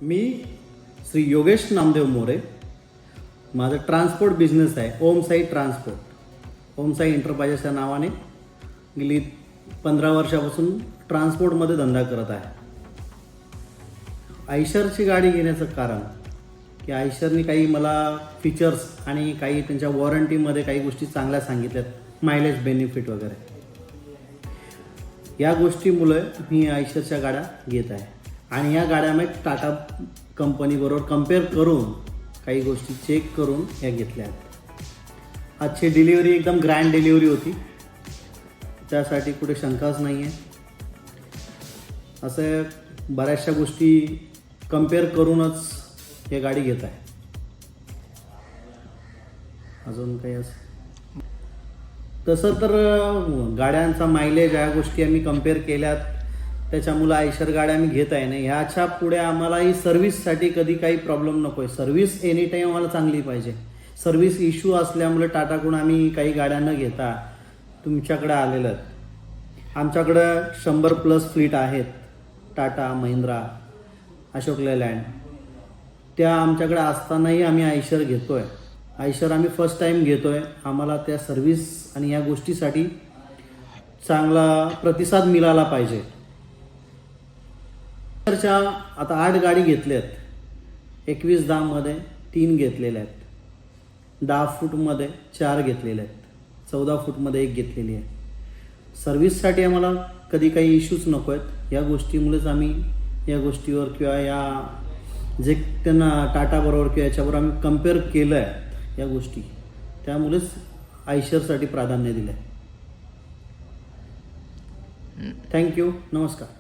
मी श्री योगेश नामदेव मोरे. माझं transport business आहे, ओम Sai transport. ओम Sai enterprises या नावाने गेली 15 वर्षापासून ट्रान्सपोर्टमध्ये धंदा करत आहे. आयशरची गाडी घेण्याचं कारण की आयशरनी काही मला फीचर्स आणि काही त्यांच्या वॉरंटीमध्ये काही गोष्टी चांगल्या सांगितल्यात, मायलेज बेनिफिट वगैरे. या गोष्टीमुळे मी आयशरच्या गाड्या घेत आहे आणि या गाड्या मी टाटा कंपनीबरोबर कम्पेअर करून काही गोष्टी चेक करून या घेतल्या आहेत. आजची डिलिव्हरी एकदम ग्रँड डिलिव्हरी होती, त्यासाठी कुठे शंकाच नाही आहे. असं बऱ्याचशा गोष्टी कम्पेअर करूनच हे गाडी घेत आहे. अजून काही असं तसं तर गाड्यांचा मायलेज या गोष्टी आम्ही कम्पेअर केल्यात, त्याच्यामुळं आयशर गाड्या आम्ही घेत आहे. नाही ह्याच्या पुढे आम्हालाही सर्व्हिससाठी कधी काही प्रॉब्लेम नको आहे. सर्व्हिस एनी टाईम आम्हाला चांगली पाहिजे. सर्व्हिस इश्यू असल्यामुळे टाटाकडून आम्ही काही गाड्या न घेता तुमच्याकडे आलेलं आहेत. आमच्याकडं 100+ फ्लीट आहेत. टाटा, महिंद्रा, अशोक लेलँड, त्या आमच्याकडे असतानाही आम्ही आयशर घेतो आहे. आयशर आम्ही फर्स्ट टाईम घेतो आहे. आम्हाला त्या सर्व्हिस आणि या गोष्टीसाठी चांगला प्रतिसाद मिळाला पाहिजे. आता 8 गाडी घेतल्या आहेत. 21-10 3 घेतलेल्या आहेत. 10 फूटमध्ये 4 घेतलेल्या आहेत. 14 फूटमध्ये 1 घेतलेली आहे. सर्व्हिससाठी आम्हाला कधी काही इश्यूज नको आहेत. या गोष्टीमुळेच आम्ही या गोष्टीवर किंवा या जे त्यांना टाटाबरोबर किंवा याच्याबरोबर आम्ही कम्पेअर केलं आहे या गोष्टी, त्यामुळेच आयशरसाठी प्राधान्य दिलं आहे. थँक्यू. नमस्कार.